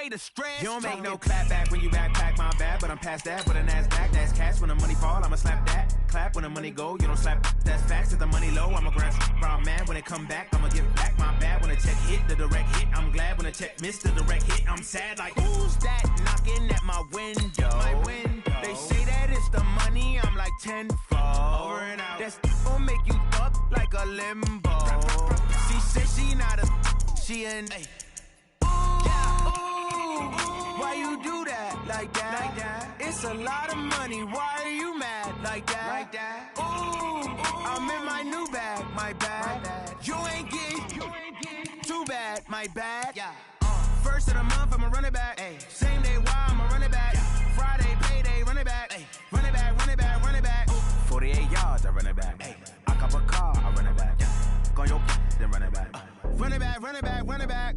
the stress. You don't make no clap back when you backpack, my bad. But I'm past that with a NASDAQ, that's cash. When the money fall, I'ma slap that. Clap when the money go, you don't slap, that's facts. If the money low, I'ma grab brown man. When it come back, I'ma give back my bad. When the check hit, the direct hit, I'm glad. When the check missed, the direct hit, I'm sad. Like, who's that knocking at my window? They say that it's the money, I'm like tenfold. Over and out. That's gon' make you up like a limbo. She said she not a, she an why you do that like that? It's a lot of money. Why are you mad like that? Ooh, I'm in my new bag, my bad. You ain't getting too bad, my bad. First of the month, I'ma run it back. Same day, why I'ma run it back. Friday, payday, run it back. Run it back, run it back, run it back. 48 yards, I run it back. I cop a car, I run it back. Go your then run it back. Run it back, run it back, run it back.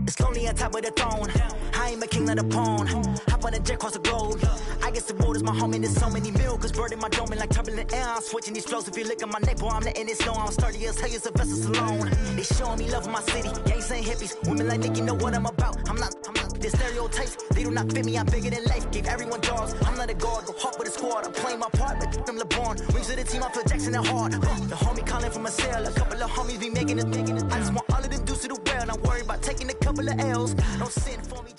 It's lonely on top of the throne. I ain't a king of the pawn. Hop on a jet across the globe. I guess the road is my home and there's so many milkers burning my dome like turbulent air. I'm switching these flows. If you look at my neck, boy, I'm letting it snow. I'm sturdy as hell, it's a vessel alone. They showing me love in my city. Gangs ain't hippies. Women like Nick, you know what I'm about. I'm not. The stereotypes, they do not fit me. I'm bigger than life. Gave everyone jaws. I'm not a guard. Go hard with a squad. I'm playing my part, but I'm LeBron. Wings of the team, I feel Jackson and hard. The homie calling from a cell. A couple of homies be making it. I just want all of them dudes to do well. Not worry about taking a couple of L's. Don't send for me.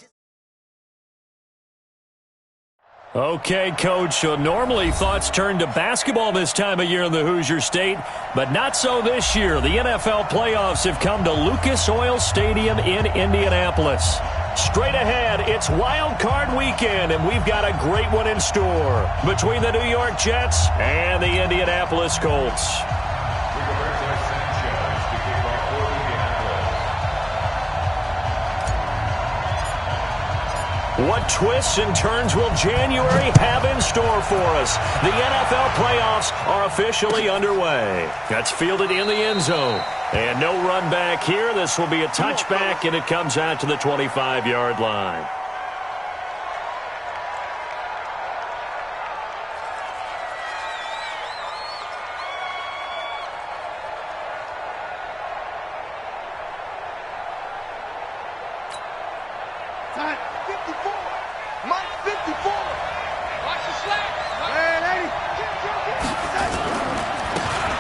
Okay, Coach, so normally thoughts turn to basketball this time of year in the Hoosier State, but not so this year. The NFL playoffs have come to Lucas Oil Stadium in Indianapolis. Straight ahead, it's Wild Card Weekend, and we've got a great one in store between the New York Jets and the Indianapolis Colts. What twists and turns will January have in store for us? The NFL playoffs are officially underway. That's fielded in the end zone. And no run back here. This will be a touchback, and it comes out to the 25-yard line.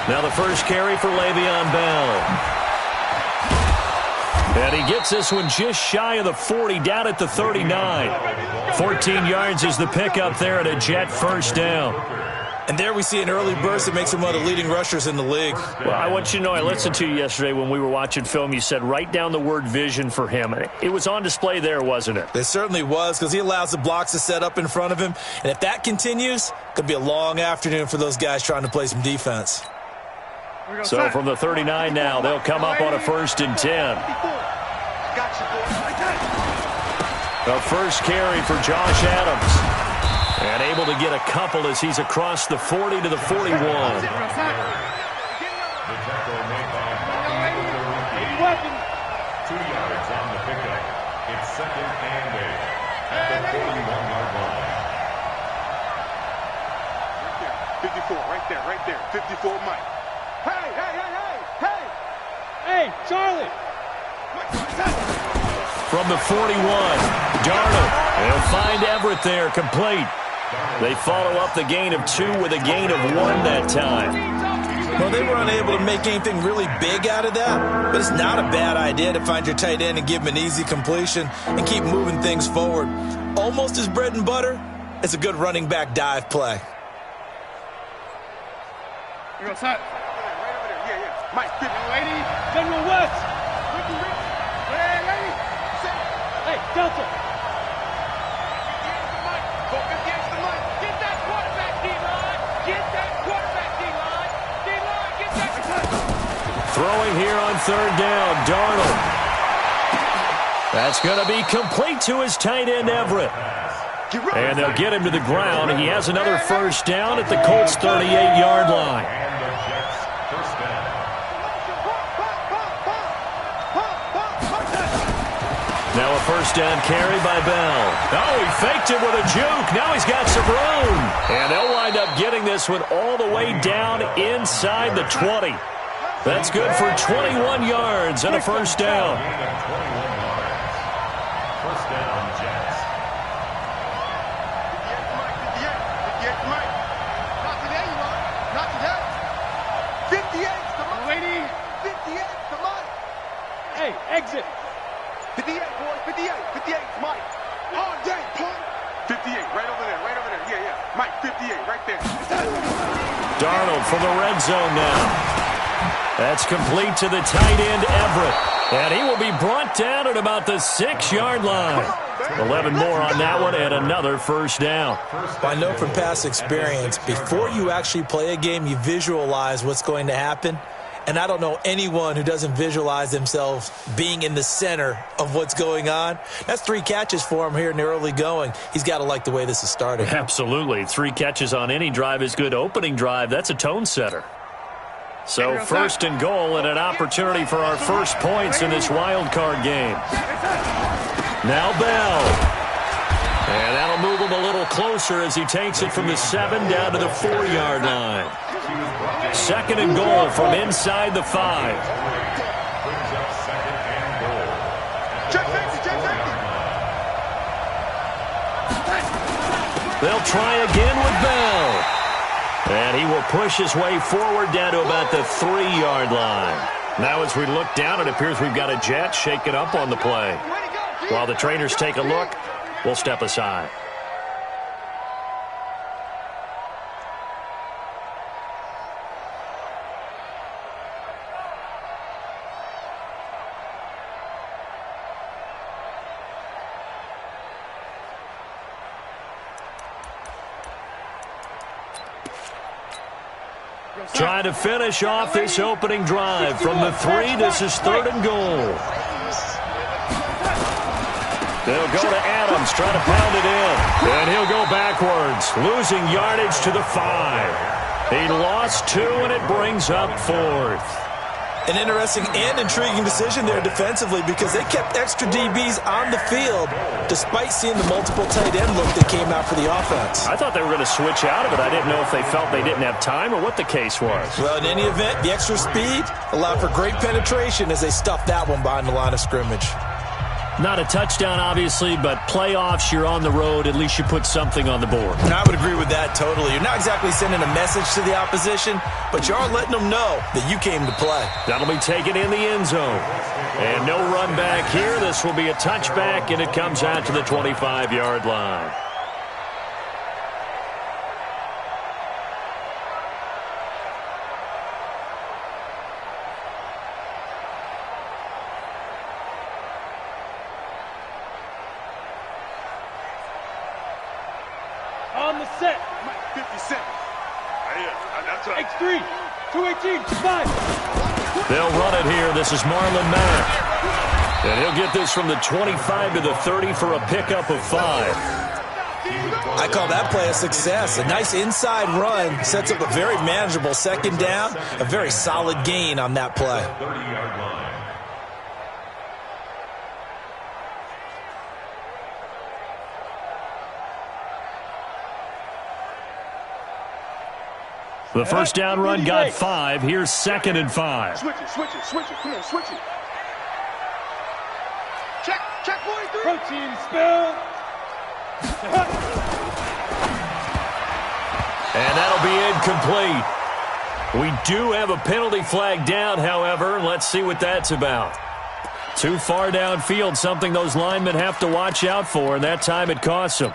Now the first carry for Le'Veon Bell. And he gets this one just shy of the 40, down at the 39. 14 yards is the pickup there at a Jet first down. And there we see an early burst that makes him one of the leading rushers in the league. Well, I want you to know, I listened to you yesterday when we were watching film. You said write down the word vision for him. It was on display there, wasn't it? It certainly was, because he allows the blocks to set up in front of him. And if that continues, it could be a long afternoon for those guys trying to play some defense. So from the 39 now, they'll come up on a 1st and 10. The first carry for Josh Adams. And able to get a couple as he's across the 40 to the 41. The tackle made by 2 yards on the pickup. It's 2nd and 8 at the 41-yard line. 54, right there. 54, Mike. Hey, Charlie! From the 41, Darnold. They'll find Everett there, complete. They follow up the gain of 2 with a gain of 1 that time. Well, they were unable to make anything really big out of that, but it's not a bad idea to find your tight end and give him an easy completion and keep moving things forward. Almost as bread and butter, it's a good running back dive play. Here goes Hut. Right over there. Yeah. Mike, 50. Lady. General West. Lady. Hey, Delta. Focus against the mic. Get that quarterback, D-line. Get that quarterback, D-line. D-line, get that. Throwing here on 3rd down, Darnold. That's going to be complete to his tight end, Everett. And they'll get him to the ground. He has another 1st down at the Colts' 38-yard line. And the Jets first down. Now a first down carry by Bell. Oh, he faked it with a juke. Now he's got some room. And they'll wind up getting this one all the way down inside the 20. That's good for 21 yards and a first down. First down, Jets. 58, come on. Lady. 58, come on. Hey, exit. 58, boys, 58, 58, Mike. Oh, yeah, punt. 58, right over there, yeah. Mike, 58, right there. Darnold from the red zone now. That's complete to the tight end, Everett. And he will be brought down at about the 6-yard line. 11 more on that one and another first down. I know from past experience, before you actually play a game, you visualize what's going to happen. And I don't know anyone who doesn't visualize themselves being in the center of what's going on. That's 3 catches for him here in the early going. He's got to like the way this is starting. Absolutely. 3 catches on any drive is good. Opening drive, that's a tone setter. So first and goal and an opportunity for our first points in this wild card game. Now Bell. And that'll move him a little closer as he takes it from the 7 down to the 4-yard line. Second and goal from inside the 5. Brings up second and goal. Check safety. They'll try again with Bell. And he will push his way forward down to about the 3-yard line. Now as we look down, it appears we've got a Jet shaken up on the play. While the trainers take a look, we'll step aside. Trying to finish off this opening drive. From the 3, this is 3rd and goal. They'll go to Adams, trying to pound it in. And he'll go backwards, losing yardage to the 5. He lost 2, and it brings up 4th. An interesting and intriguing decision there defensively because they kept extra DBs on the field despite seeing the multiple tight end look that came out for the offense. I thought they were going to switch out of it. I didn't know if they felt they didn't have time or what the case was. Well, in any event, the extra speed allowed for great penetration as they stuffed that one behind the line of scrimmage. Not a touchdown, obviously, but playoffs, you're on the road. At least you put something on the board. And I would agree with that totally. You're not exactly sending a message to the opposition, but you are letting them know that you came to play. That'll be taken in the end zone. And no run back here. This will be a touchback, and it comes out to the 25-yard line. On the set. 57. That's right. X3. 218. 5. They'll run it here. This is Marlon Mack. And he'll get this from the 25 to the 30 for a pickup of 5. I call that play a success. A nice inside run sets up a very manageable second down. A very solid gain on that play. 30-yard line. The first down run got 5. Here's 2nd and 5. Switch it. Come on, switch it. Check 43. Protein spill. And that'll be incomplete. We do have a penalty flag down, however. Let's see what that's about. Too far downfield, something those linemen have to watch out for, and that time it costs them.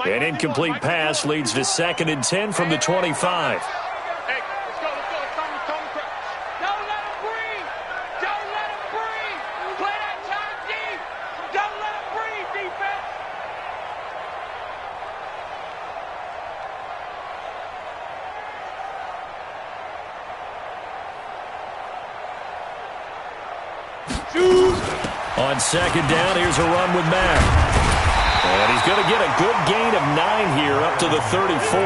An incomplete pass leads to 2nd and 10 from the 25. Hey, let's go. Tommy Crouch. Don't let him breathe. Play that time deep. Don't let him breathe, defense. On 2nd down, here's a run with Mack. And he's going to get a good gain of 9 here up to the 34.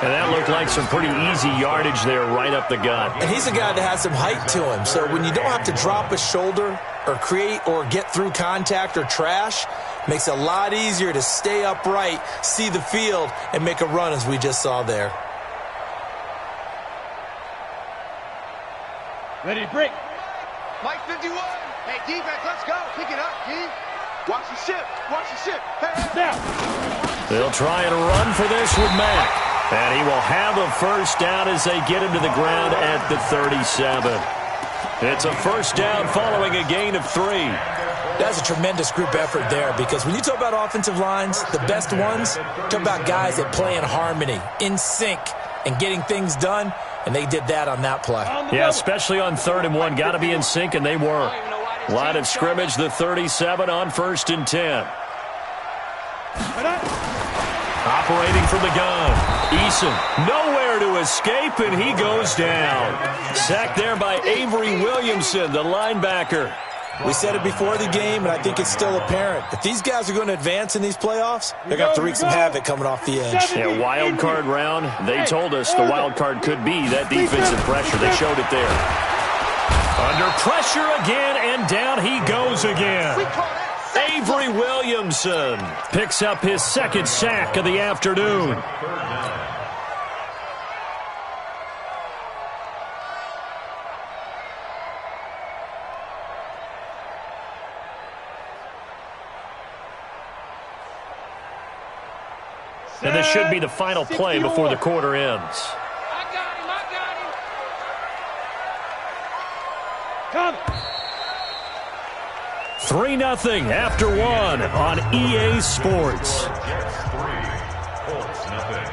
And that looked like some pretty easy yardage there right up the gut. And he's a guy that has some height to him. So when you don't have to drop a shoulder or create or get through contact or trash, makes it a lot easier to stay upright, see the field, and make a run as we just saw there. Ready to break. Mike 51. Hey, defense, let's go. Pick it up, G. Watch the ship. Watch the ship. Hey. They'll try and run for this with Mack. And he will have a first down as they get him to the ground at the 37. It's a first down following a gain of 3. That's a tremendous group effort there, because when you talk about offensive lines, the best ones, talk about guys that play in harmony, in sync, and getting things done, and they did that on that play. Yeah, especially on 3rd and 1. Got to be in sync, and they were. Line of scrimmage, the 37 on 1st and 10. Operating from the gun. Eason, nowhere to escape, and he goes down. Sacked there by Avery Williamson, the linebacker. We said it before the game, and I think it's still apparent. If these guys are going to advance in these playoffs, they're going to have to wreak some havoc coming off the edge. Yeah, wild card round. They told us the wild card could be that defensive pressure. They showed it there. Under pressure again, and down he goes again. Avery Williamson picks up his 2nd sack of the afternoon. And this should be the final play before the quarter ends. I got him. Come. 3-0 after 1 on EA Sports. Jets 3, Colts nothing.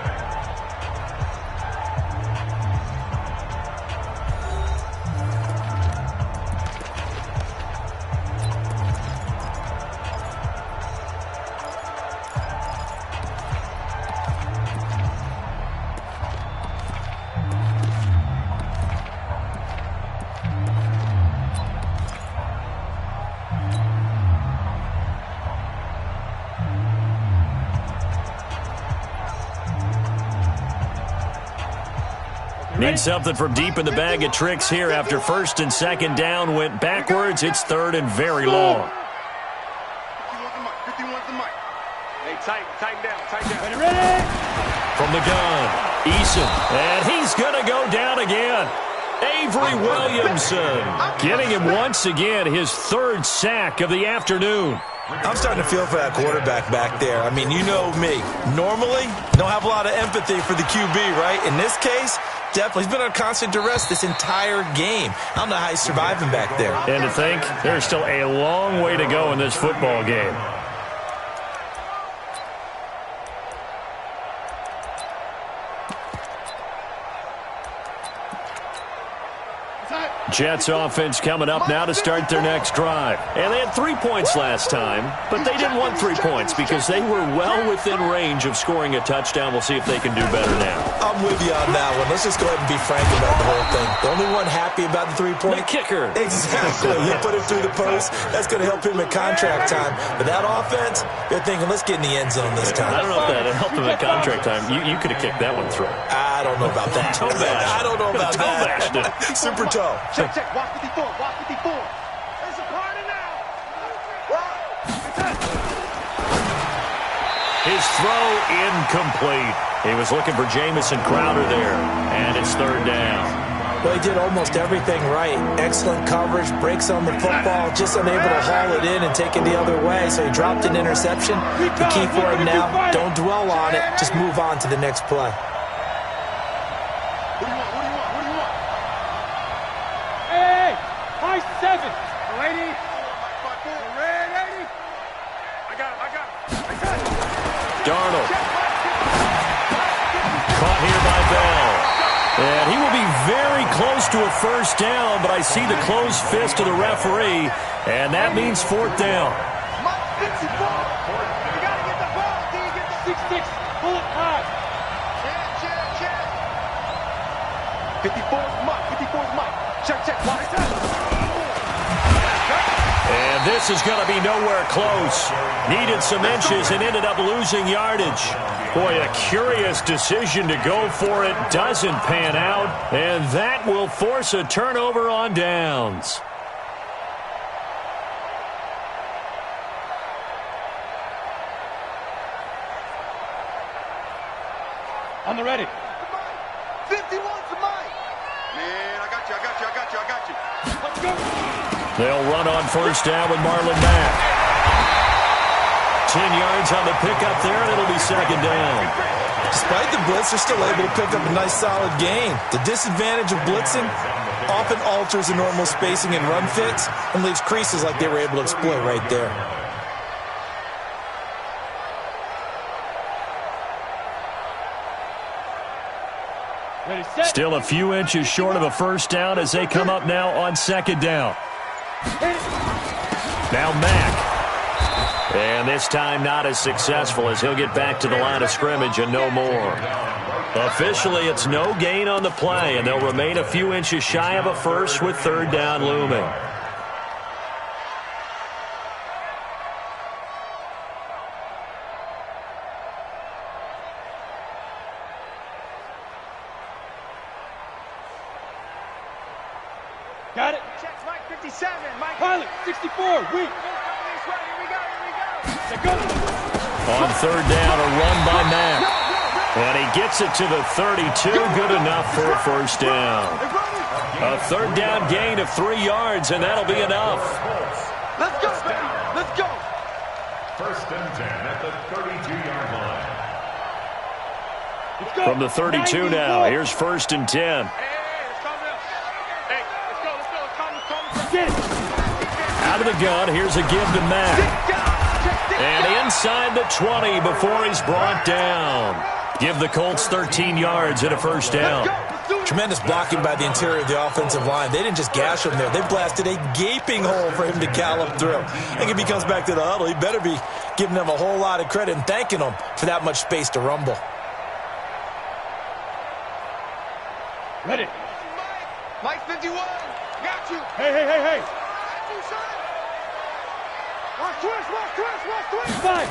Need something from deep in the bag of tricks here after 1st and 2nd down went backwards. It's 3rd and very long. 51's the mic. Hey, tighten down. Ready? From the gun, Eason, and he's going to go down again. Avery Williamson getting him once again his 3rd sack of the afternoon. I'm starting to feel for that quarterback back there. I mean, you know me. Normally, don't have a lot of empathy for the QB, right? In this case, definitely. He's been on constant duress this entire game. I don't know how he's surviving back there. And to think, there's still a long way to go in this football game. Jets offense coming up now to start their next drive. And they had 3 points last time, but they didn't want 3 points because they were well within range of scoring a touchdown. We'll see if they can do better now. I'm with you on that one. Let's just go ahead and be frank about the whole thing. The only one happy about the 3-point? The kicker. Exactly. He put it through the post. That's going to help him at contract time. But that offense, they're thinking, let's get in the end zone this time. I don't know if that helped him at contract time. You could have kicked that one through. I don't know about that. Toe bash. I don't know about toe that. Bashed it. Super toe. Check. Watch 54. Watch 54. There's a party now. His throw incomplete. He was looking for Jamison Crowder there, and it's 3rd down. Well, he did almost everything right. Excellent coverage, breaks on the football, just unable to haul it in and take it the other way, so he dropped an interception. The key for him now, don't dwell on it, just move on to the next play. What do you want? Hey, high 7. Ready? Ready? I got him. Darnold. Caught here by Bell. And he will be very close to a first down, but I see the closed fist of the referee, and that means 4th down. Mike 54. You got to get the ball. Do you get the 6-6. Pull it high. Check. 54's Mike. Check. Watch it. And this is going to be nowhere close. Needed some inches and ended up losing yardage. Boy, a curious decision to go for it. Doesn't pan out, and that will force a turnover on downs. On the ready. 51's the mic. Man, I got you. Let's go. They'll run on first down with Marlon Mack. 10 yards on the pickup there, and it'll be second down. Despite the blitz, they're still able to pick up a nice solid gain. The disadvantage of blitzing often alters the normal spacing and run fits and leaves creases like they were able to exploit right there. Ready, set. Still a few inches short of a first down as they come up now on second down. Now Mack. And this time not as successful as he'll get back to the line of scrimmage and no more. Officially, it's no gain on the play, and they'll remain a few inches shy of a first with third down looming. Got it. Check Mike 57. Mike Pilot 64. Weak. Here we go. Let go. On third down, a run by Mack. And he gets it to the 32. Good enough for a first down. A third down gain of 3 yards, and that'll be enough. Let's go, baby. Let's go. First and 10 at the 32-yard line. Let's go. From the 32 now, here's first and 10. Get it. Out of the gun, here's a give to Mack. And inside the 20 before he's brought down. Give the Colts 13 yards and a first down. Tremendous blocking by the interior of the offensive line. They didn't just gash him there. They blasted a gaping hole for him to gallop through. I think if he comes back to the huddle, he better be giving them a whole lot of credit and thanking them for that much space to rumble. Ready. Mike 51. Got you. Hey. Watch twist. Five.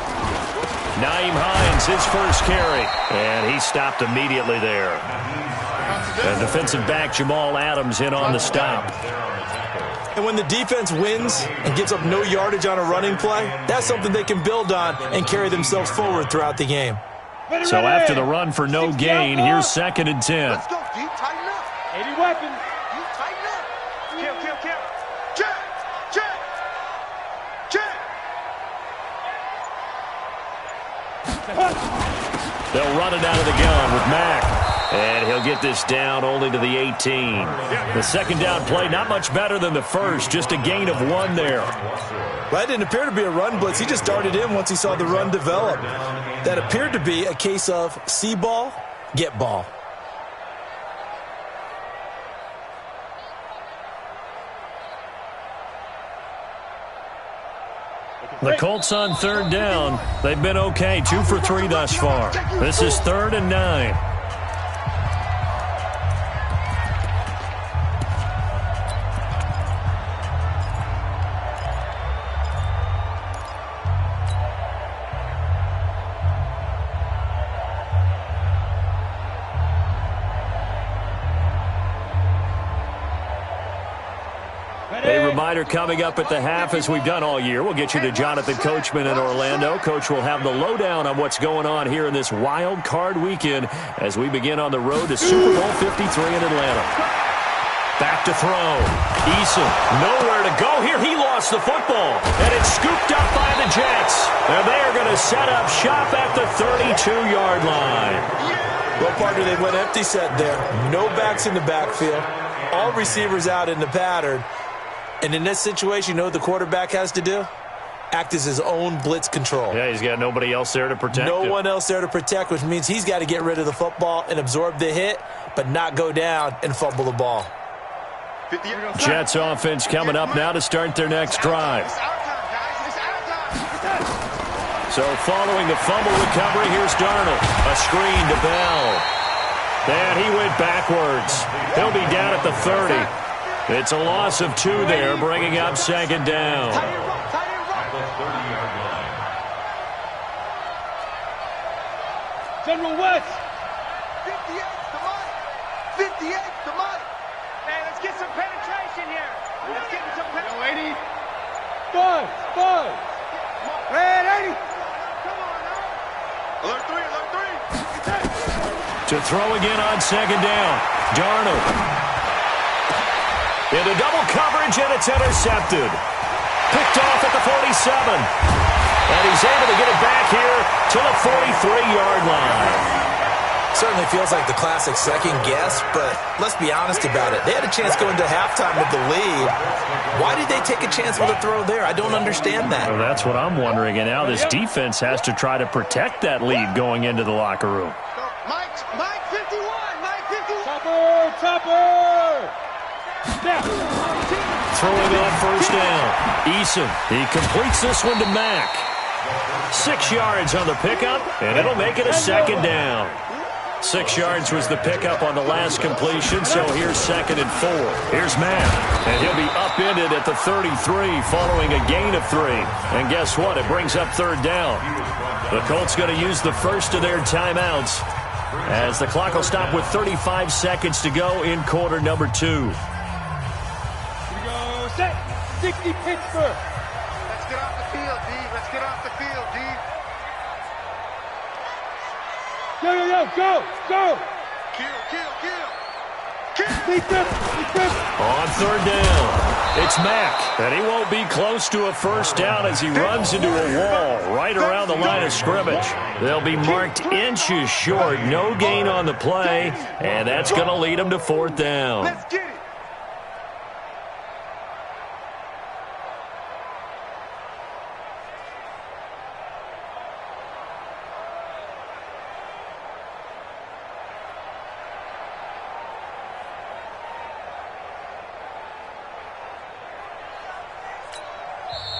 Naeem Hines, his first carry. And he stopped immediately there. And defensive back Jamal Adams in on the stop. And when the defense wins and gives up no yardage on a running play, that's something they can build on and carry themselves forward throughout the game. So after the run for no gain, here's second and 10. Let's go, D. Tighten up. 80 weapons. You tighten up. Kill. Check. They'll run it out of the gun with Mack. And he'll get this down only to the 18. The second down play, not much better than the first, just a gain of 1 there. Well, that didn't appear to be a run blitz. He just darted in once he saw the run develop. That appeared to be a case of see ball, get ball. The Colts on third down. They've been okay, 2 for 3 thus far. This is 3rd and 9. A reminder coming up at the half, as we've done all year. We'll get you to Jonathan Coachman in Orlando. Coach will have the lowdown on what's going on here in this wild card weekend as we begin on the road to Super Bowl 53 in Atlanta. Back to throw. Eason, nowhere to go here. He lost the football, and it's scooped up by the Jets. And they are going to set up shop at the 32-yard line. Well, partner, they went empty set there. No backs in the backfield. All receivers out in the pattern. And in this situation, you know what the quarterback has to do? Act as his own blitz control. Yeah, he's got nobody else there to protect him. No one else there to protect, which means he's got to get rid of the football and absorb the hit, but not go down and fumble the ball. Jets offense coming up now to start their next drive. So following the fumble recovery, here's Darnold. A screen to Bell. And he went backwards. He'll be down at the 30. It's a loss of 2 there, bringing up second down. At the 30-yard line. General West. 58's the money. 58's the money. Hey, let's get some penetration here. Let's get some penetration. 80. Five. Red 80. Come on now. Alert 3. To throw again on second down. Darnold. Into double coverage, and it's intercepted. Picked off at the 47. And he's able to get it back here to the 43-yard line. Certainly feels like the classic second guess, but let's be honest about it. They had a chance going to halftime with the lead. Why did they take a chance with a throw there? I don't understand that. Well, that's what I'm wondering. And now this defense has to try to protect that lead going into the locker room. Mike 51. Mike 51. Topper. Snap. Throwing on first down. Eason. He completes this one to Mack. 6 yards on the pickup, and it'll make it a second down. 6 yards was the pickup on the last completion, so here's 2nd and 4. Here's Mack, and he'll be upended at the 33 following a gain of 3. And guess what? It brings up 3rd down. The Colts going to use the first of their timeouts as the clock will stop with 35 seconds to go in quarter number 2. Here we go. Set. 60 Pittsburgh. Let's get off the field, D. Let's get off the field, D. Go. Kill. Big trip. On 3rd down, it's Mack, and he won't be close to a first down as he runs into a wall right around the line of scrimmage. They'll be marked inches short, no gain on the play, and that's going to lead them to 4th down. Let's get it.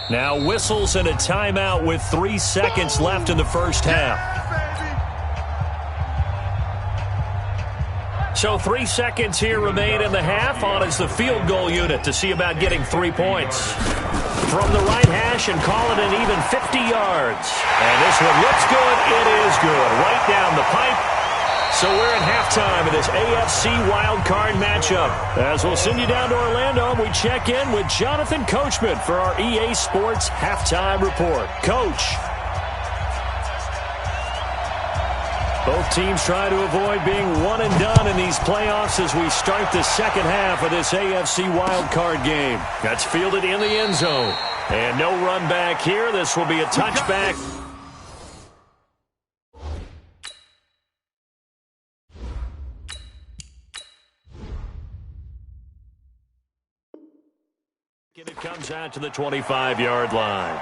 Now whistles and a timeout with 3 seconds left in the first half. So 3 seconds here remain in the half. On is the field goal unit to see about getting 3 points. From the right hash and call it an even 50 yards. And this one looks good. It is good. Right down the pipe. So we're in halftime of this AFC wildcard matchup. As we'll send you down to Orlando, we check in with Jonathan Coachman for our EA Sports Halftime Report. Coach. Both teams try to avoid being one and done in these playoffs as we start the second half of this AFC wildcard game. That's fielded in the end zone. And no run back here. This will be a touchback. It comes out to the 25-yard line.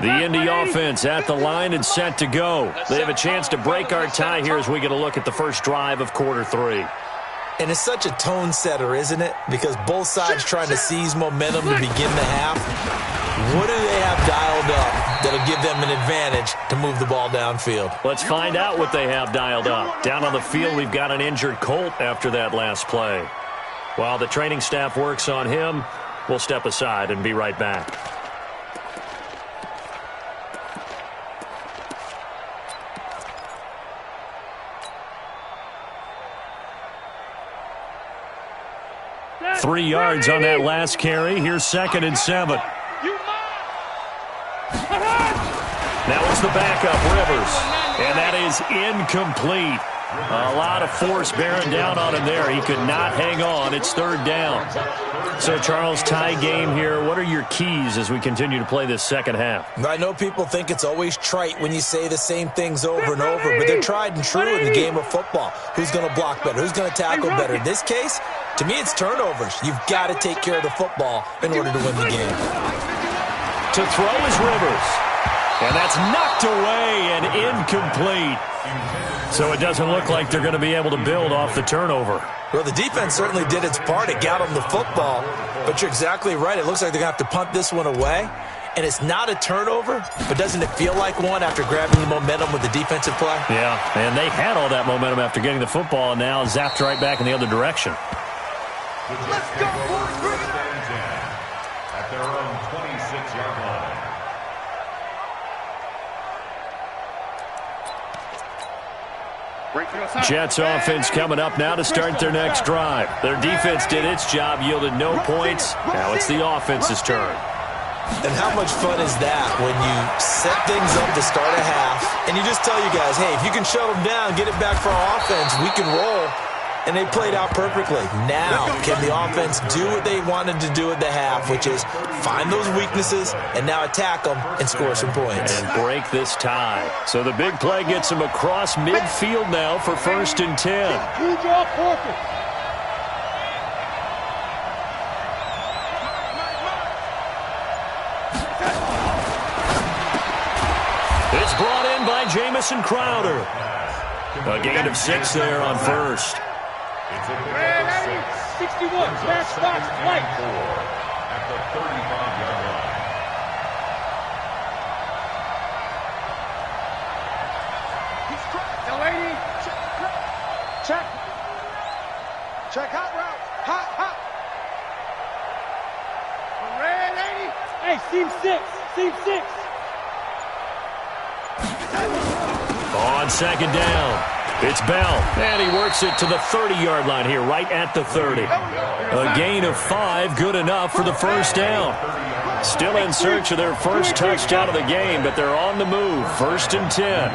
The Indy offense at the line and set to go. They have a chance to break our tie here as we get a look at the first drive of quarter 3. And it's such a tone setter, isn't it? Because both sides trying to seize momentum to begin the half. What do they have dialed up that'll give them an advantage to move the ball downfield? Let's find out what they have dialed up. Down on the field, we've got an injured Colt after that last play. While the training staff works on him, we'll step aside and be right back. Three yards on that last carry. Here's 2nd and 7. Now it's the backup, Rivers. And that is incomplete. A lot of force bearing down on him there. He could not hang on. It's 3rd down. So, Charles, tie game here. What are your keys as we continue to play this second half? I know people think it's always trite when you say the same things over and over, but they're tried and true in the game of football. Who's going to block better? Who's going to tackle better? In this case, to me, it's turnovers. You've got to take care of the football in order to win the game. To throw is Rivers. And that's knocked away and incomplete. So it doesn't look like they're going to be able to build off the turnover. Well, the defense certainly did its part. It got them the football. But you're exactly right. It looks like they're going to have to punt this one away. And it's not a turnover, but doesn't it feel like one after grabbing the momentum with the defensive play? Yeah, and they had all that momentum after getting the football, and now zapped right back in the other direction. Let's go, boys. Bring it on. At their own 26-yard line. Jets offense coming up now to start their next drive. Their defense did its job, yielded no points. Now it's the offense's turn. And how much fun is that when you set things up to start a half and you just tell you guys, hey, if you can shut them down, get it back for our offense, we can roll. And they played out perfectly. Now, can the offense do what they wanted to do at the half, which is find those weaknesses and now attack them and score some points. And break this tie. So the big play gets him across midfield now for 1st and 10. It's brought in by Jamison Crowder. A gain of 6 there on first. It's a big 61, match box, right. At the 35-yard line. He's cracked. Now, lady. Check. Check hot route. Hot. Red 80. Hey, seam 6. Seam 6. On 2nd down. It's Bell, and he works it to the 30-yard line here, right at the 30. A gain of 5, good enough for the 1st down. Still in search of their first touchdown of the game, but they're on the move. 1st and 10.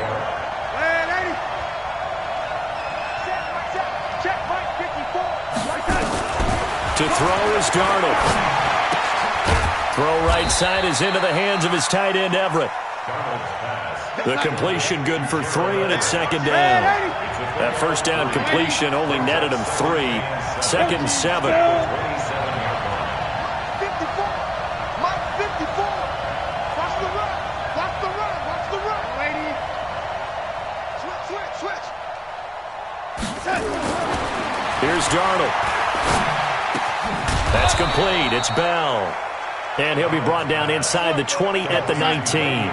To throw is Darnold. Throw right side is into the hands of his tight end, Everett. The completion good for 3, and it's 2nd down. That 1st down completion only netted him 3. 2nd and 7. 54. Mike 54. Watch the run. Watch the run. Watch the run. Lady. Switch. Here's Darnold. That's complete. It's Bell. And he'll be brought down inside the 20 at the 19.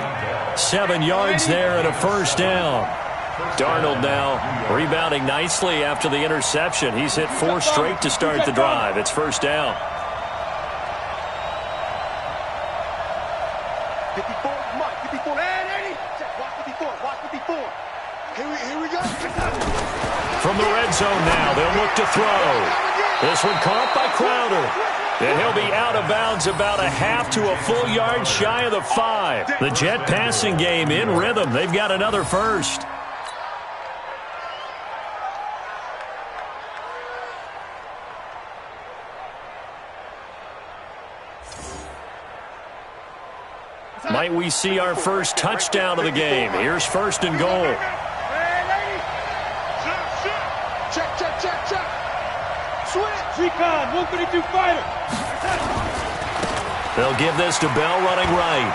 7 yards there and a 1st down. Darnold now rebounding nicely after the interception. He's hit 4 straight to start the drive. It's 1st down. 54. Mike 54. Watch 54. Watch 54. Here we go. From the red zone now, they'll look to throw. This one caught by Crowder. And he'll be out of bounds about a half to a full yard shy of the 5. The Jet passing game in rhythm. They've got another 1st. Might we see our first touchdown of the game? Here's 1st and goal. Check. Switch. Recon, 132 fighter. They'll give this to Bell running right.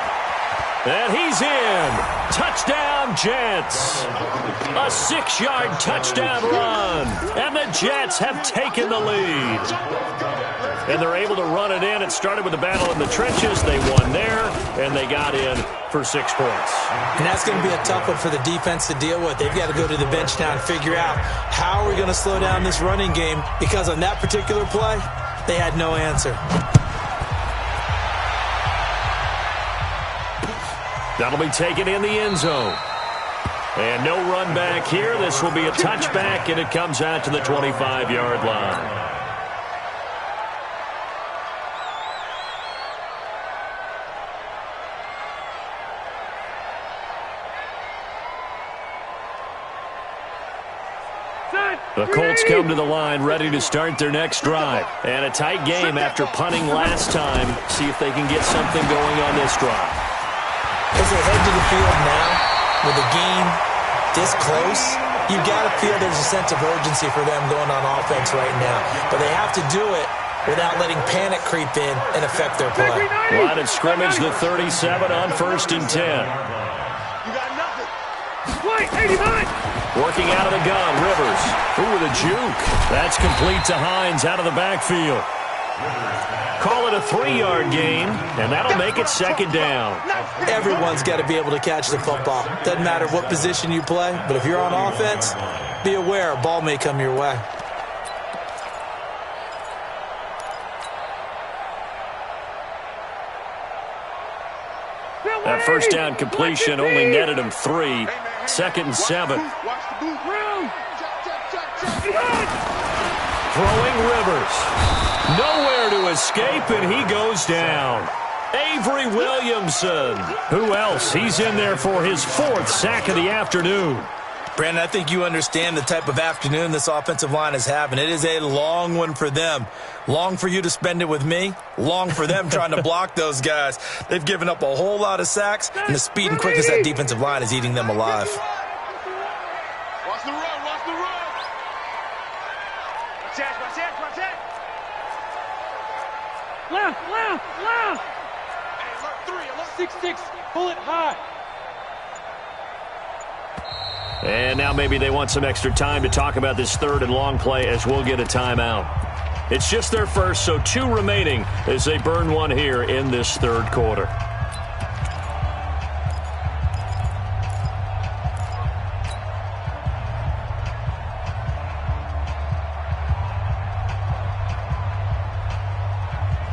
And he's in. Touchdown, Jets. A 6-yard touchdown run. And the Jets have taken the lead. And they're able to run it in. It started with a battle in the trenches. They won there, and they got in for 6 points. And that's going to be a tough one for the defense to deal with. They've got to go to the bench now and figure out how are we going to slow down this running game, because on that particular play, they had no answer. That'll be taken in the end zone. And no run back here. This will be a touchback, and it comes out to the 25-yard line. The Colts come to the line ready to start their next drive. And a tight game after punting last time. See if they can get something going on this drive. As they head to the field now, with the game this close, you've got to feel there's a sense of urgency for them going on offense right now. But they have to do it without letting panic creep in and affect their play. Line of scrimmage, the 37 on 1st and 10. You got nothing. Working out of the gun, Rivers. Ooh, with a juke. That's complete to Hines out of the backfield. Call it a 3-yard gain, and that'll make it second down. Everyone's got to be able to catch the football. Doesn't matter what position you play, but if you're on offense, be aware a ball may come your way. That first down completion only netted him 3. Second and 7. Throwing Rivers. Nowhere to escape, and he goes down. Avery Williamson. Who else? He's in there for his 4th sack of the afternoon. Brandon, I think you understand the type of afternoon this offensive line is having. It is a long one for them. Long for you to spend it with me. Long for them trying to block those guys. They've given up a whole lot of sacks, and the speed and quickness of that defensive line is eating them alive. Watch the run, watch the run. Watch that, watch that, watch that. Left. Hey, alert 3, alert 6-6, pull it high. And now maybe they want some extra time to talk about this 3rd and long play as we'll get a timeout. It's just their first, so 2 remaining as they burn one here in this 3rd quarter.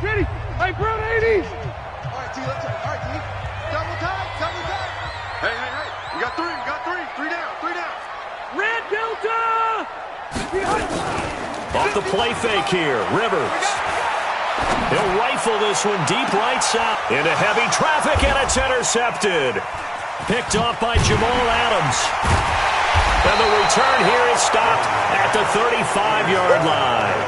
Ready? Hey, Brown 80s. All right, T, let's go. All right, T. Double time, double time. Hey. You got 3, you got 3. 3 down, 3 down. Red Delta. Off the play fake here, Rivers. He'll rifle this one deep right side. Into heavy traffic, and it's intercepted. Picked off by Jamal Adams. And the return here is stopped at the 35-yard line.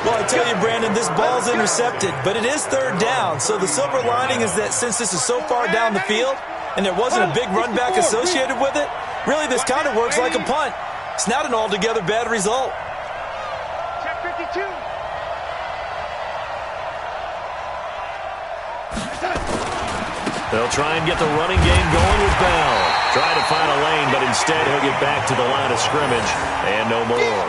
Well, I tell you, Brandon, this ball's intercepted, but it is 3rd down. So the silver lining is that since this is so far down the field and there wasn't a big run back associated with it, really this kind of works like a punt. It's not an altogether bad result. Check 52. They'll try and get the running game going with Bell. Trying to find a lane, but instead he'll get back to the line of scrimmage and no more.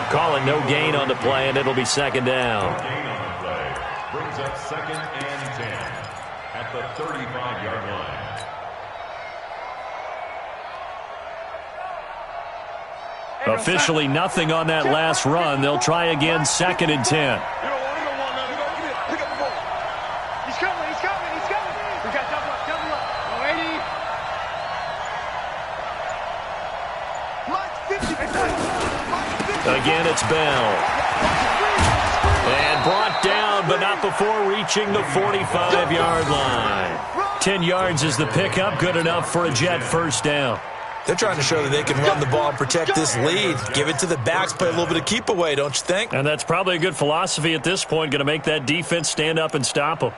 Calling no gain on the play, and it'll be second down. No gain on the play. Brings up 2nd and 10 at the 35-yard line. Officially nothing on that last run. They'll try again, 2nd and 10. You don't want nothing. Pick up the ball. He's coming. We got double up. No 80. Mike 50. Again, it's Bell. And brought down, but not before reaching the 45-yard line. 10 yards is the pickup, good enough for a Jet first down. They're trying to show that they can run the ball and protect this lead. Give it to the backs, play a little bit of keep away, don't you think? And that's probably a good philosophy at this point, going to make that defense stand up and stop them.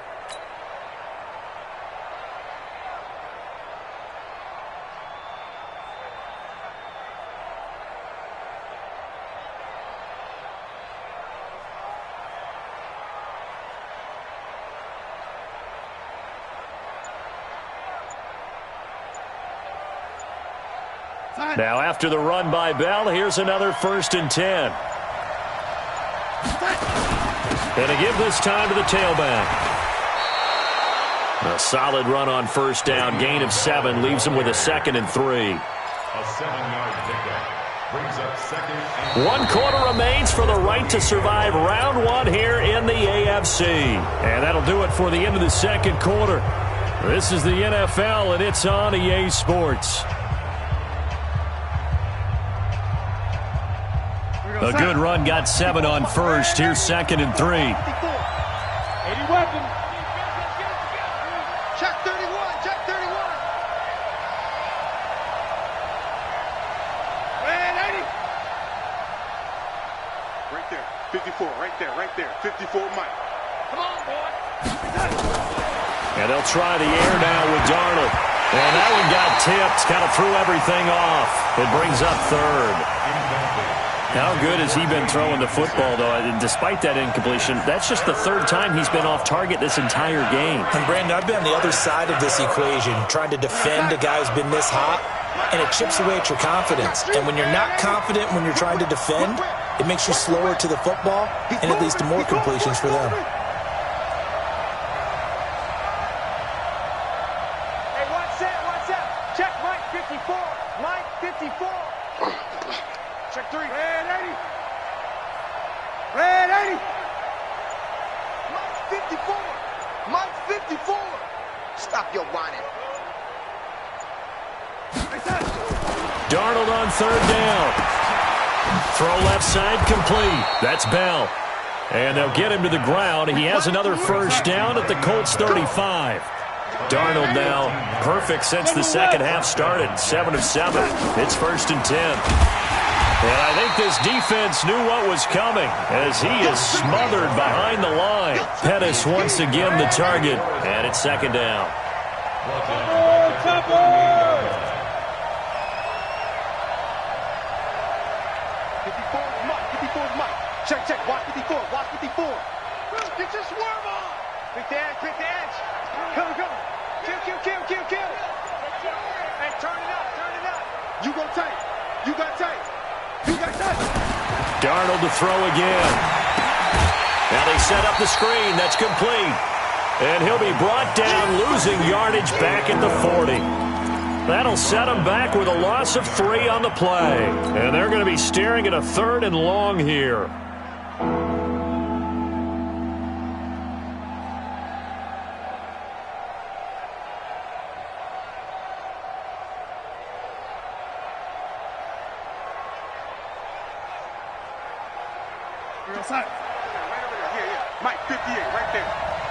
Now, after the run by Bell, here's another 1st and 10. And to give this time to the tailback. A solid run on first down. Gain of 7 leaves him with a 2nd and 3. A 7-yard pickup brings up 2nd and 1 quarter remains for the right to survive round 1 here in the AFC. And that'll do it for the end of the 2nd quarter. This is the NFL, and it's on EA Sports. A good run, got 7 on first. Here's 2nd and 3. 80 weapon. Check 31. Red 80. Right there. 54. Right there. 54, Mike. Come on, boy. And they'll try the air now with Darnold. And that one got tipped. Kind of threw everything off. It brings up 3rd. How good has he been throwing the football, though? Despite that incompletion, that's just the third time he's been off target this entire game. And, Brandon, I've been on the other side of this equation, trying to defend a guy who's been this hot, and it chips away at your confidence. And when you're not confident when you're trying to defend, it makes you slower to the football, and it leads to more completions for them. Hey, what's that? Check Mike 54. Mike 54. Check 3. Red 80. Red 80. Mike 54. Mike 54. Stop your whining. Darnold on third down. Throw left side complete. That's Bell. And they'll get him to the ground. He has another first down at the Colts 35. Darnold now perfect since the second half started. 7 of 7. It's 1st and 10. And I think this defense knew what was coming as he is smothered behind the line. Pettis once again the target. And it's 2nd down. 54's Mike. 54's Mike. Check. Watch 54. Watch 54. Get your swerve on. Quick the edge. Come. Kill. Hey, turn it up. You go tight. You got tight. Darnold to throw again. Now they set up the screen. That's complete. And he'll be brought down, losing yardage back at the 40. That'll set him back with a loss of 3 on the play. And they're going to be staring at a 3rd and long here. Real side. Right over there. Yeah. Mike 58, right there.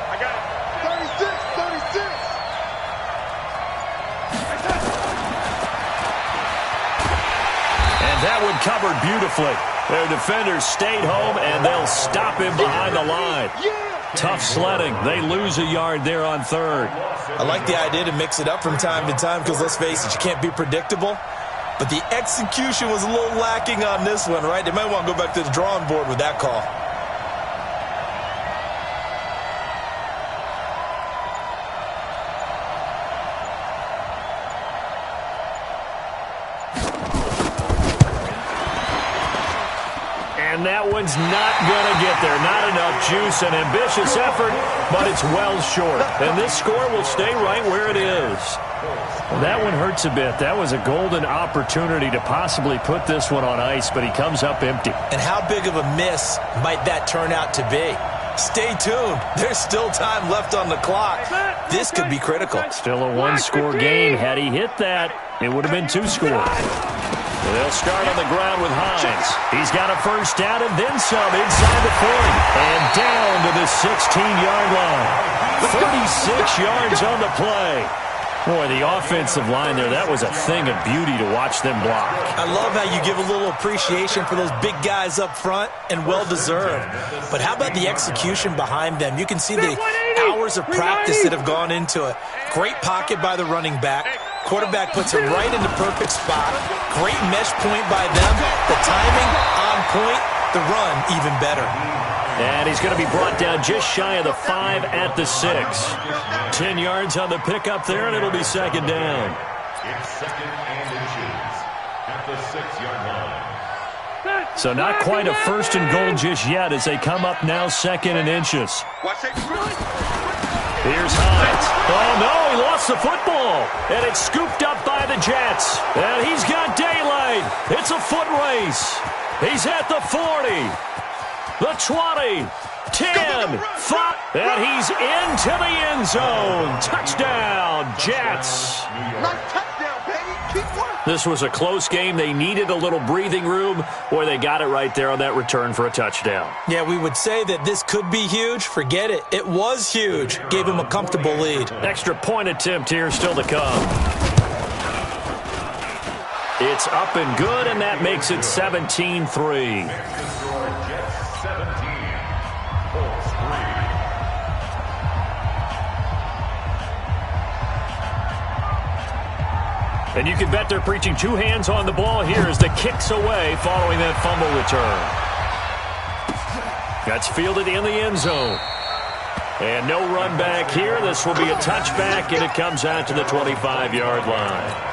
I got it. 36. And that one covered beautifully. Their defenders stayed home, and they'll stop him behind the line. Tough sledding. They lose a yard there on 3rd. I like the idea to mix it up from time to time because, let's face it, you can't be predictable. But the execution was a little lacking on this one, right? They might want to go back to the drawing board with that call. And that one's not going to get there. Not enough juice. An ambitious effort, but it's well short. And this score will stay right where it is. Well, that one hurts a bit. That was a golden opportunity to possibly put this one on ice, but he comes up empty. And how big of a miss might that turn out to be? Stay tuned. There's still time left on the clock. This could be critical. Still a 1-score game. Had he hit that, it would have been 2 scores. They'll start on the ground with Hines. He's got a first down and then some inside the 40. And down to the 16-yard line. 36 yards on the play. Boy, the offensive line there, that was a thing of beauty to watch them block. I love how you give a little appreciation for those big guys up front, and well-deserved. But how about the execution behind them? You can see the hours of practice that have gone into it. Great pocket by the running back. Quarterback puts him right in the perfect spot. Great mesh point by them. The timing on point. The run even better. And he's going to be brought down just shy of the 5 at the 6. 10 yards on the pickup there, and it'll be 2nd down. It's 2nd and inches at the 6-yard line. So not quite a 1st and goal just yet as they come up now 2nd and inches. Watch it. Here's Hines. Oh, no, he lost the football. And it's scooped up by the Jets. And he's got daylight. It's a foot race. He's at the 40, the 20, 10, 5, and he's into the end zone. Touchdown, Jets. Nice touchdown, baby. Keep working. This was a close game. They needed a little breathing room. Boy, they got it right there on that return for a touchdown. Yeah, we would say that this could be huge. Forget it. It was huge. Gave him a comfortable lead. Extra point attempt here still to come. It's up and good, and that makes it 17-3. And you can bet they're preaching two hands on the ball here as the kick's away following that fumble return. That's fielded in the end zone. And no run back here. This will be a touchback, and it comes out to the 25-yard line.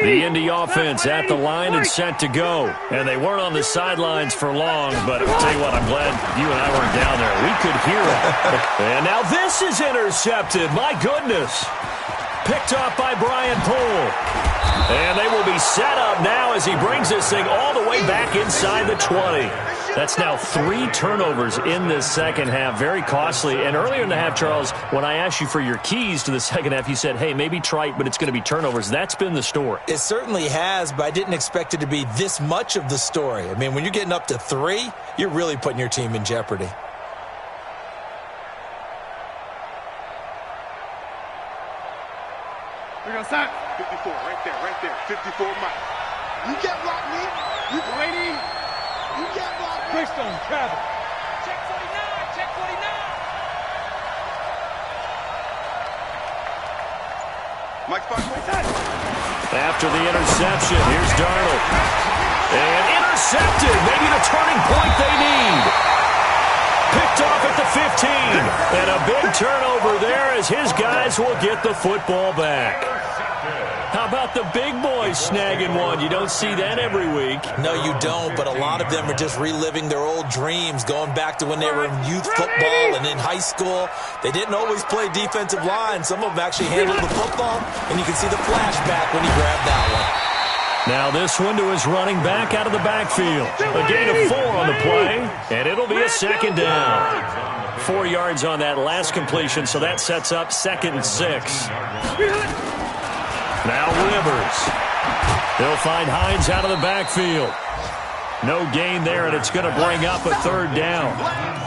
The Indy offense at the line and set to go. And they weren't on the sidelines for long, but I'll tell you what, I'm glad you and I weren't down there. We could hear it. And now this is intercepted. My goodness. Picked off by Brian Poole. And they will be set up now as he brings this thing all the way back inside the 20. That's now 3 turnovers in this second half. Very costly. And earlier in the half, Charles, when I asked you for your keys to the second half, you said, hey, maybe trite, but it's going to be turnovers. That's been the story. It certainly has, but I didn't expect it to be this much of the story. I mean, when you're getting up to 3, you're really putting your team in jeopardy. We're going to start. 54, right there, 54, Mike. You get block me. You ready? You get block me. Quickstone, travel. Check 49, check 49. Mike, spot 49. After the interception, here's Darnold. And intercepted. Maybe the turning point they need. Picked off at the 15. And a big turnover there as his guys will get the football back. How about the big boys snagging one? You don't see that every week. No, you don't, but a lot of them are just reliving their old dreams, going back to when they were in youth football and in high school. They didn't always play defensive line. Some of them actually handled the football, and you can see the flashback when he grabbed that one. Now this one to his running back out of the backfield. A gain of 4 on the play, and it'll be a second down. 4 yards on that last completion, so that sets up 2nd and 6. Now Rivers. They'll find Hines out of the backfield. No gain there, and it's going to bring up a 3rd down.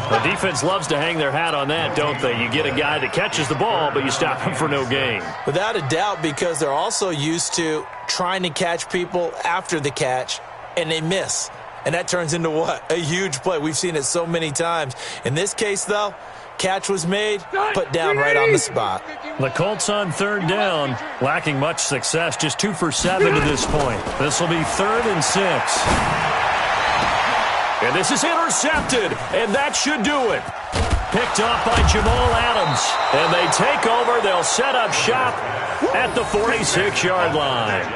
The defense loves to hang their hat on that, don't they? You get a guy that catches the ball, but you stop him for no gain. Without a doubt, because they're also used to trying to catch people after the catch, and they miss. And that turns into what? A huge play. We've seen it so many times. In this case, though, catch was made, put down right on the spot. The Colts on 3rd down, lacking much success, just 2 for 7 to this point. This will be 3rd and 6. And this is intercepted, and that should do it. Picked off by Jamal Adams, and they take over. They'll set up shop at the 46-yard line.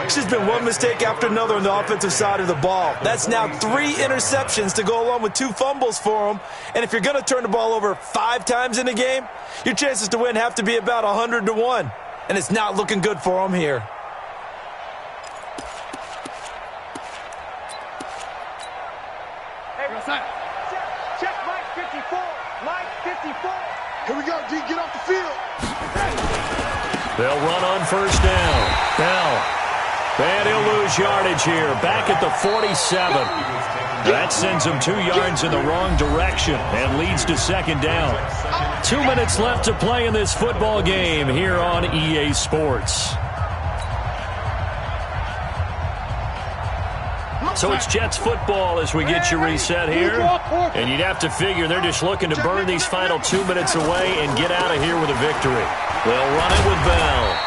It's just been one mistake after another on the offensive side of the ball. That's now 3 interceptions to go along with 2 fumbles for them. And if you're going to turn the ball over 5 times in a game, your chances to win have to be about 100-1. And it's not looking good for them here. Check Mike 54. Mike 54. Here we go, D. Get off the field. They'll run on 1st down. Now, and he'll lose yardage here. Back at the 47. That sends him 2 yards in the wrong direction and leads to 2nd down. 2 minutes left to play in this football game here on EA Sports. So it's Jets football as we get you reset here. And you'd have to figure they're just looking to burn these final 2 minutes away and get out of here with a victory. They'll run it with Bell.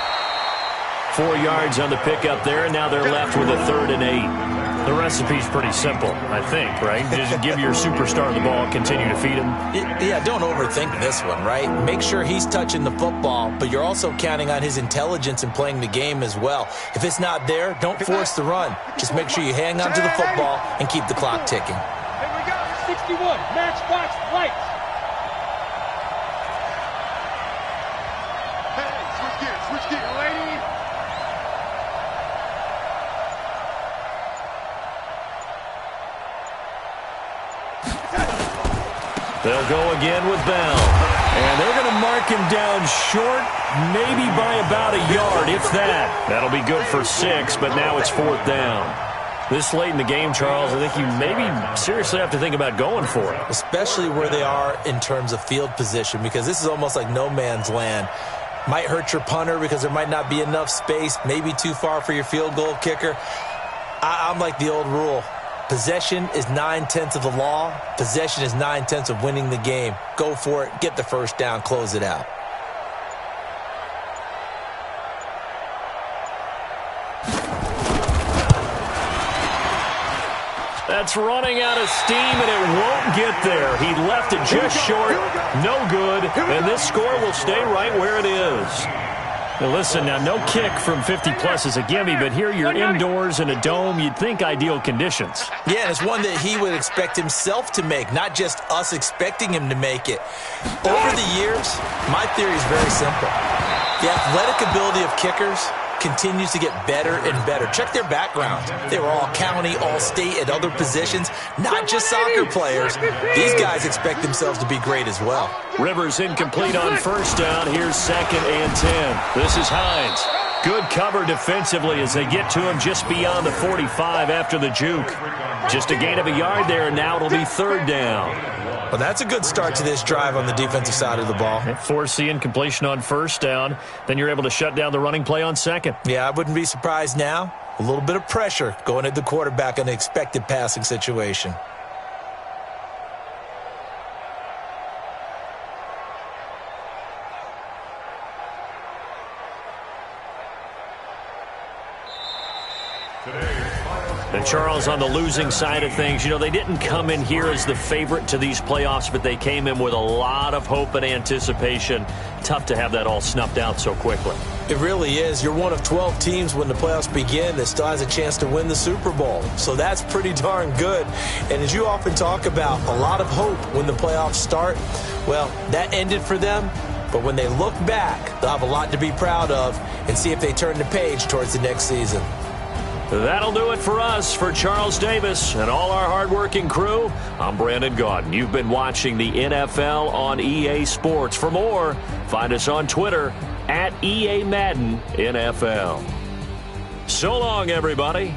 4 yards on the pickup there, and now they're left with a 3rd and 8. The recipe's pretty simple, I think, right? Just give your superstar the ball, continue to feed him. Yeah, don't overthink this one, right? Make sure he's touching the football, but you're also counting on his intelligence in playing the game as well. If it's not there, don't force the run. Just make sure you hang on to the football and keep the clock ticking. Here we go, 61, matchbox lights. Hey, switch gears, lady. They'll go again with Bell. And they're going to mark him down short, maybe by about a yard, if that. That'll be good for 6, but now it's 4th down. This late in the game, Charles, I think you maybe seriously have to think about going for it. Especially where they are in terms of field position, because this is almost like no man's land. Might hurt your punter because there might not be enough space, maybe too far for your field goal kicker. I'm like the old rule. Possession is 9/10 of the law. Possession is 9/10 of winning the game. Go for it. Get the first down. Close it out. That's running out of steam, and it won't get there. He left it just short. No good. And this score will stay right where it is. Now listen, now no kick from 50-plus is a gimme, but here you're indoors in a dome. You'd think ideal conditions. Yeah, and it's one that he would expect himself to make, not just us expecting him to make it. Over the years, my theory is very simple. The athletic ability of kickers continues to get better and better. Check their background. They were all county, all state, at other positions, not just soccer players. These guys expect themselves to be great as well. Rivers incomplete on first down. Here's 2nd and 10. This is Hines. Good cover defensively as they get to him just beyond the 45 after the juke. Just a gain of a yard there, and now it'll be 3rd down. Well, that's a good start to this drive on the defensive side of the ball. Force the incompletion on first down. Then you're able to shut down the running play on 2nd. Yeah, I wouldn't be surprised now. A little bit of pressure going at the quarterback in an expected passing situation. And Charles, on the losing side of things, you know, they didn't come in here as the favorite to these playoffs, but they came in with a lot of hope and anticipation. Tough to have that all snuffed out so quickly. It really is. You're one of 12 teams when the playoffs begin that still has a chance to win the Super Bowl. So that's pretty darn good. And as you often talk about, a lot of hope when the playoffs start. Well, that ended for them. But when they look back, they'll have a lot to be proud of and see if they turn the page towards the next season. That'll do it for us. For Charles Davis and all our hardworking crew, I'm Brandon Gaudin. You've been watching the NFL on EA Sports. For more, find us on Twitter @EA Madden NFL. So long, everybody.